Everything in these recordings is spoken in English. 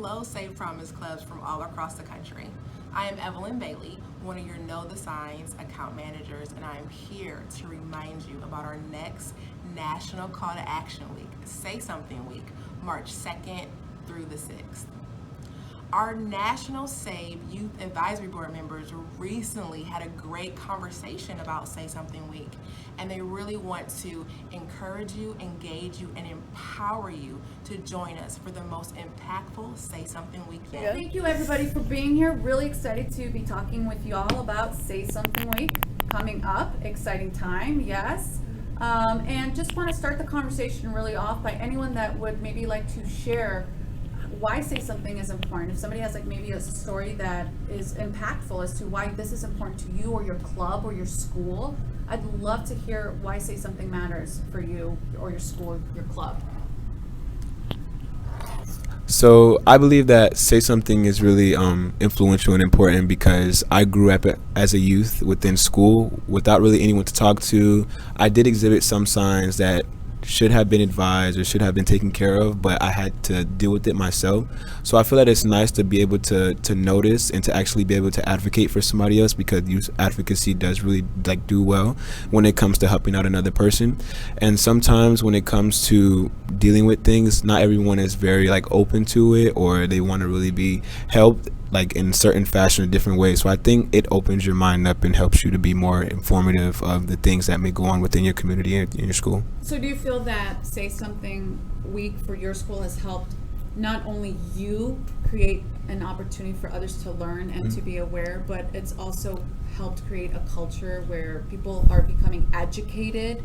hello, Save Promise Clubs from all across the country. I am Evelyn Bailey, one of your Know the Signs account managers, and I am here to remind you about our next National Call to Action Week, Say Something Week, March 2nd through the 6th. Our National SAVE Youth Advisory Board members recently had a great conversation about Say Something Week, and they really want to encourage you, engage you, and empower you to join us for the most impactful Say Something Week yet. Thank you everybody for being here. Really excited to be talking with you all about Say Something Week coming up. Exciting time, yes. And just want to start the conversation really off by anyone that would maybe like to share why Say Something is important. If somebody has like maybe a story that is impactful as to why this is important to you or your club or your school, I'd love to hear why Say Something matters for you or your school, your club. So I believe that Say Something is really influential and important because I grew up as a youth within school without really anyone to talk to. I did exhibit some signs that should have been advised or should have been taken care of, but I had to deal with it myself. So I feel that it's nice to be able to notice and to actually be able to advocate for somebody else, because youth advocacy does really do well when it comes to helping out another person. And sometimes when it comes to dealing with things, not everyone is very open to it, or they want to really be helped in certain fashion or different ways. So I think it opens your mind up and helps you to be more informative of the things that may go on within your community and in your school. So do you feel that Say Something Week for your school has helped not only you create an opportunity for others to learn and to be aware, but it's also helped create a culture where people are becoming educated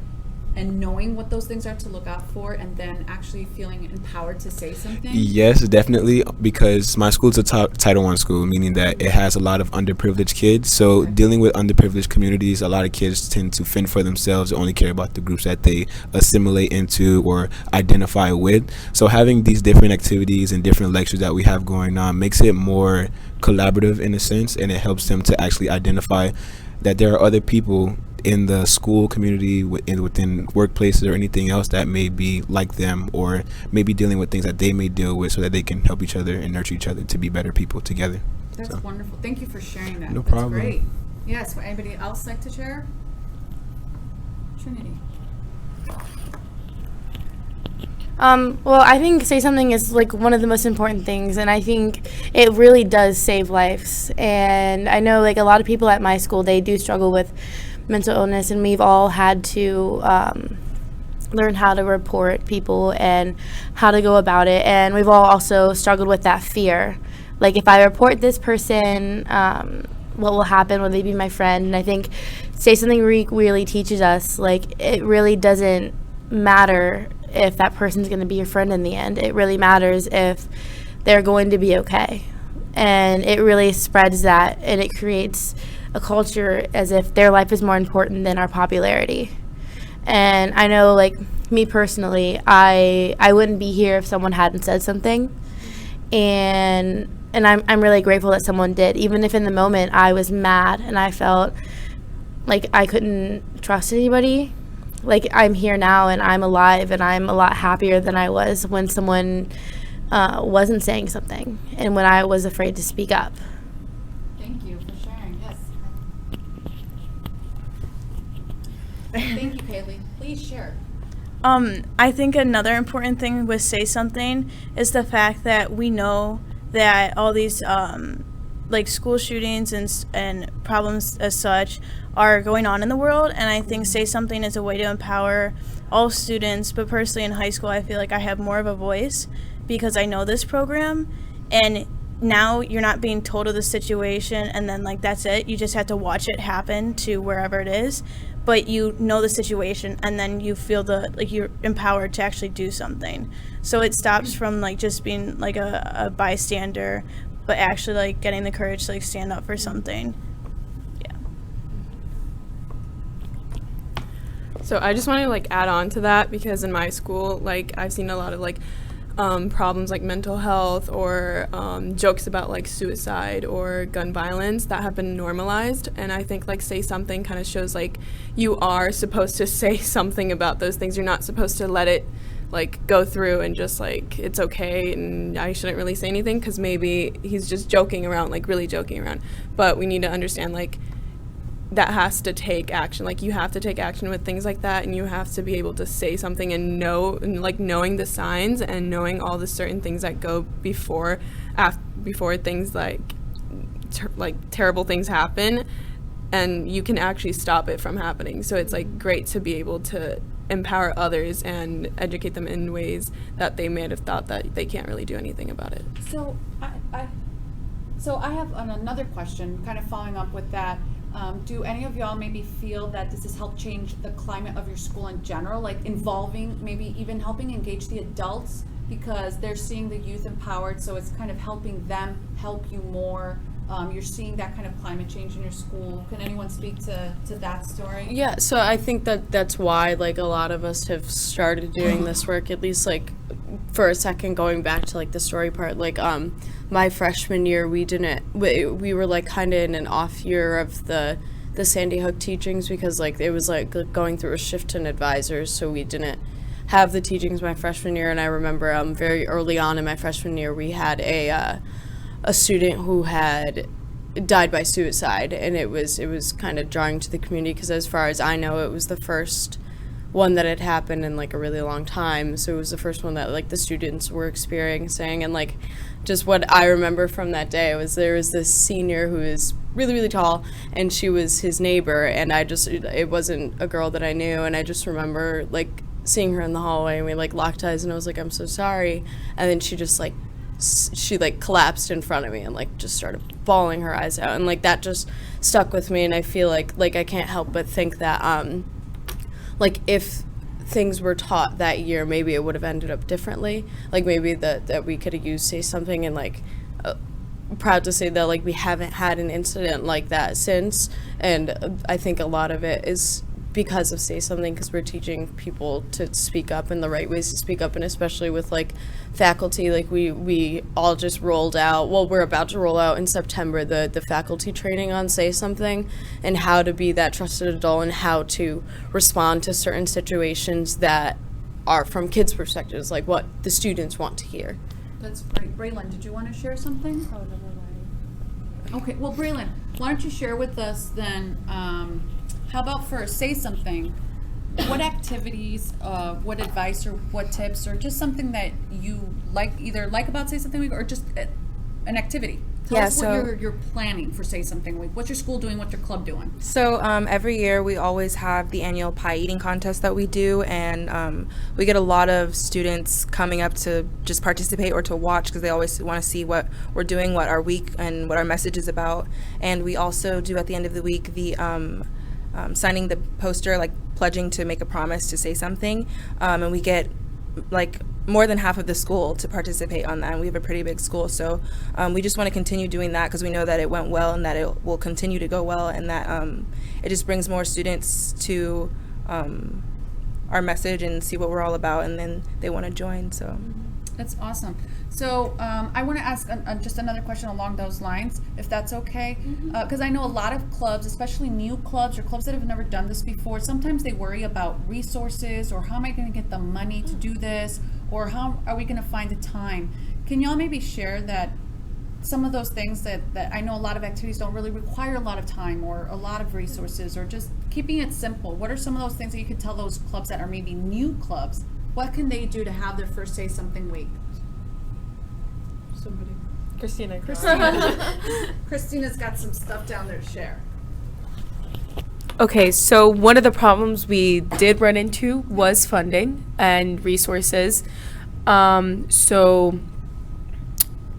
and knowing what those things are to look out for, and then actually feeling empowered to say something? Yes, definitely, because my school is a Title I school, meaning that it has a lot of underprivileged kids. So dealing with underprivileged communities, a lot of kids tend to fend for themselves and only care about the groups that they assimilate into or identify with. So having these different activities and different lectures that we have going on makes it more collaborative in a sense, and it helps them to actually identify that there are other people in the school community, within workplaces or anything else that may be like them, or maybe dealing with things that they may deal with, so that they can help each other and nurture each other to be better people together. That's wonderful. Thank you for sharing that. No That's problem. great. Yes, would anybody else like to share? Trinity. Well, I think Say Something is one of the most important things, and I think it really does save lives. And I know a lot of people at my school, they do struggle with mental illness, and we've all had to learn how to report people and how to go about it. And we've all also struggled with that fear. If I report this person, what will happen? Will they be my friend? And I think Say Something really teaches us, it really doesn't matter if that person's going to be your friend in the end. It really matters if they're going to be okay. And it really spreads that, and it creates a culture as if their life is more important than our popularity. And I know, me personally, I wouldn't be here if someone hadn't said something. And I'm really grateful that someone did, even if in the moment I was mad and I felt like I couldn't trust anybody. I'm here now and I'm alive, and I'm a lot happier than I was when someone wasn't saying something and when I was afraid to speak up. Thank you for sharing. Yes. Thank you, Kaylee. Please share. I think another important thing with Say Something is the fact that we know that all these school shootings and problems as such are going on in the world, and I think Say Something is a way to empower all students. But personally in high school, I feel like I have more of a voice because I know this program, and now you're not being told of the situation and then that's it. You just have to watch it happen to wherever it is, but you know the situation, and then you feel you're empowered to actually do something. So it stops from just being a bystander, but actually getting the courage to stand up for something. So I just want to add on to that, because in my school, I've seen a lot of problems like mental health or jokes about like suicide or gun violence that have been normalized. And I think like Say Something kind of shows like you are supposed to say something about those things. You're not supposed to let it like go through and just like it's okay and I shouldn't really say anything because maybe he's just joking around, like really joking around. But we need to understand like that has to take action. Like you have to take action with things like that, and you have to be able to say something and know, and like knowing the signs and knowing all the certain things that go before things like terrible things happen, and you can actually stop it from happening. So it's like great to be able to empower others and educate them in ways that they may have thought that they can't really do anything about it. So I have another question, kind of following up with that. Do any of y'all maybe feel that this has helped change the climate of your school in general, like involving, maybe even helping engage the adults because they're seeing the youth empowered, so it's kind of helping them help you more? You're seeing that kind of climate change in your school. Can anyone speak to that story? Yeah, so I think that's why like a lot of us have started doing this work, at least like for a second, going back to like the story part, like my freshman year we were like kind of in an off year of the Sandy Hook teachings because like it was like going through a shift in advisors, so we didn't have the teachings my freshman year. And I remember very early on in my freshman year we had a student who had died by suicide, and it was kind of jarring to the community because as far as I know it was the first one that had happened in like a really long time, so it was the first one that like the students were experiencing. And like just what I remember from that day was there was this senior who is really, really tall, and she was his neighbor, and it wasn't a girl that I knew, and I just remember like seeing her in the hallway, and we like locked eyes, and I was like, I'm so sorry. And then she just like collapsed in front of me and like just started bawling her eyes out, and like that just stuck with me. And I feel like I can't help but think that like if things were taught that year, maybe it would have ended up differently. Like maybe that we could have used Say Something, and like proud to say that like we haven't had an incident like that since. And I think a lot of it is because of Say Something, because we're teaching people to speak up and the right ways to speak up, and especially with like faculty, like we all just rolled out, well, we're about to roll out in September the faculty training on Say Something and how to be that trusted adult and how to respond to certain situations that are from kids' perspectives, like what the students want to hear. That's great. Braylon, did you want to share something? Oh, never mind. Okay, well, Braylon, why don't you share with us then, how about for Say Something, what activities, what advice or what tips or just something that you either like about Say Something Week or just an activity? Tell us what you're planning for Say Something Week. What's your school doing? What's your club doing? So every year we always have the annual pie eating contest that we do, and we get a lot of students coming up to just participate or to watch because they always want to see what we're doing, what our week and what our message is about. And we also do at the end of the week the signing the poster, like pledging to make a promise to say something, and we get like more than half of the school to participate on that, and we have a pretty big school, so we just want to continue doing that because we know that it went well and that it will continue to go well, and that it just brings more students to our message and see what we're all about, and then they want to join. So that's awesome. So I want to ask just another question along those lines, if that's okay, because I know a lot of clubs, especially new clubs or clubs that have never done this before, sometimes they worry about resources or how am I going to get the money to do this, or how are we going to find the time. Can y'all maybe share that some of those things that I know a lot of activities don't really require a lot of time or a lot of resources, or just keeping it simple? What are some of those things that you could tell those clubs that are maybe new clubs, what can they do to have their first Say Something Week? Somebody. Christina. Christina's got some stuff down there to share. Okay, so one of the problems we did run into was funding and resources. So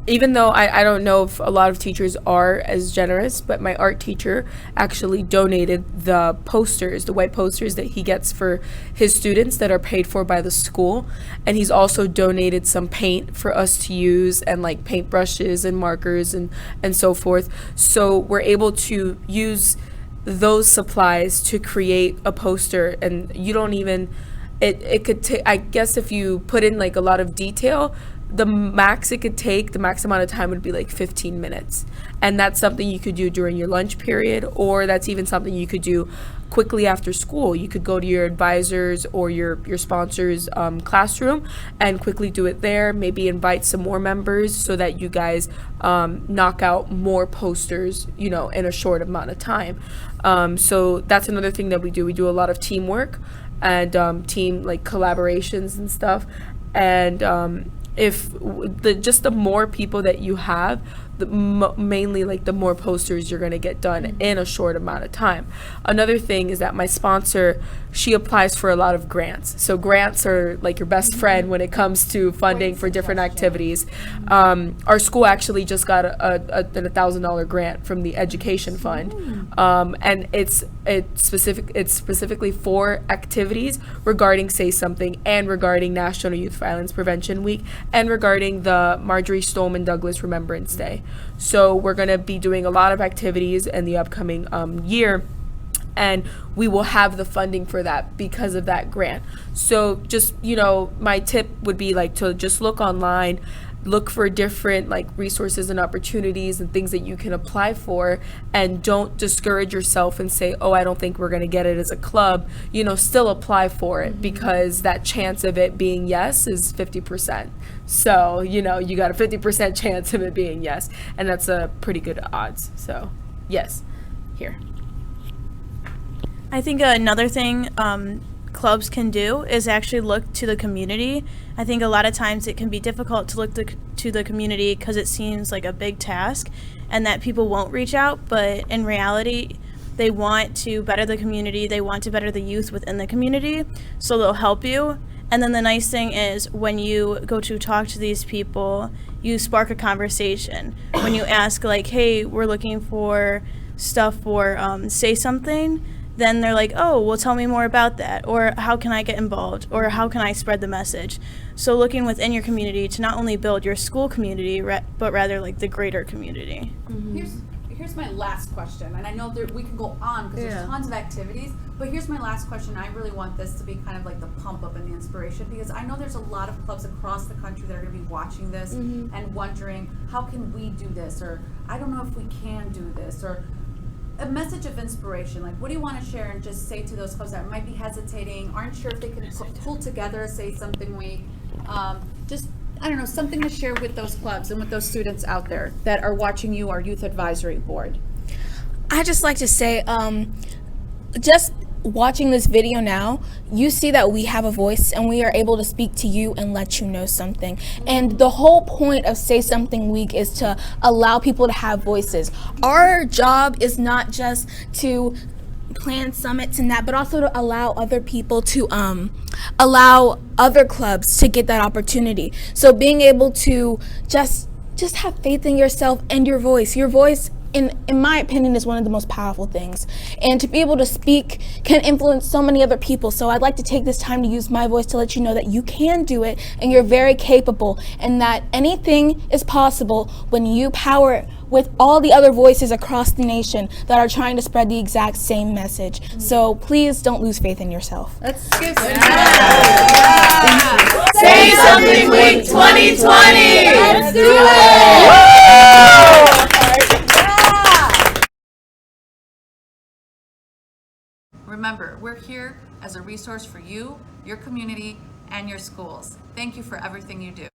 even though I don't know if a lot of teachers are as generous, but my art teacher actually donated the posters, the white posters that he gets for his students that are paid for by the school. And he's also donated some paint for us to use, and like paint brushes and markers and so forth. So we're able to use those supplies to create a poster, and you don't even it could take, I guess if you put in like a lot of detail, the max amount of time would be like 15 minutes. And that's something you could do during your lunch period, or that's even something you could do quickly after school. You could go to your advisors or your sponsor's classroom and quickly do it there. Maybe invite some more members so that you guys knock out more posters, in a short amount of time. So that's another thing that we do. We do a lot of teamwork and team like collaborations and stuff. And if the more people that you have, mainly like the more posters you're going to get done in a short amount of time. Another thing is that my sponsor, she applies for a lot of grants. So grants are like your best friend when it comes to funding for different activities. Our school actually just got a $1,000 grant from the education fund, and it's specifically for activities regarding Say Something and regarding National Youth Violence Prevention Week and regarding the Marjorie Stoneman Douglas Remembrance Day. So we're going to be doing a lot of activities in the upcoming year, and we will have the funding for that because of that grant. So just, my tip would be like to just look online, look for different like resources and opportunities and things that you can apply for, and don't discourage yourself and say, oh, I don't think we're going to get it as a club. Still apply for it, because that chance of it being yes is 50%. So, you got a 50% chance of it being yes, and that's a pretty good odds. So, yes, here. I think another thing clubs can do is actually look to the community. I think a lot of times it can be difficult to look to the community because it seems like a big task and that people won't reach out, but in reality, they want to better the community, they want to better the youth within the community, so they'll help you. And then the nice thing is when you go to talk to these people, you spark a conversation. When you ask like, hey, we're looking for stuff for Say Something, then they're like, oh, well, tell me more about that, or how can I get involved, or how can I spread the message? So looking within your community to not only build your school community, but rather like the greater community. Here's my last question, and I know that we can go on because there's tons of activities, but here's my last question. I really want this to be kind of like the pump up and the inspiration, because I know there's a lot of clubs across the country that are going to be watching this and wondering, how can we do this, or I don't know if we can do this, or a message of inspiration. Like, what do you want to share and just say to those clubs that might be hesitating, aren't sure if they can pull together a Say Something week? Just, I don't know, something to share with those clubs and with those students out there that are watching you, our youth advisory board. I just like to say, just watching this video now, you see that we have a voice and we are able to speak to you and let you know something. And the whole point of Say Something Week is to allow people to have voices. Our job is not just to plan summits and that, but also to allow other people to allow other clubs to get that opportunity. So being able to just have faith in yourself and your voice in my opinion is one of the most powerful things, and to be able to speak can influence so many other people. So I'd like to take this time to use my voice to let you know that you can do it and you're very capable, and that anything is possible when you power it with all the other voices across the nation that are trying to spread the exact same message. So please don't lose faith in yourself. Let's give Say Something Week 2020! Let's do it! Remember, we're here as a resource for you, your community, and your schools. Thank you for everything you do.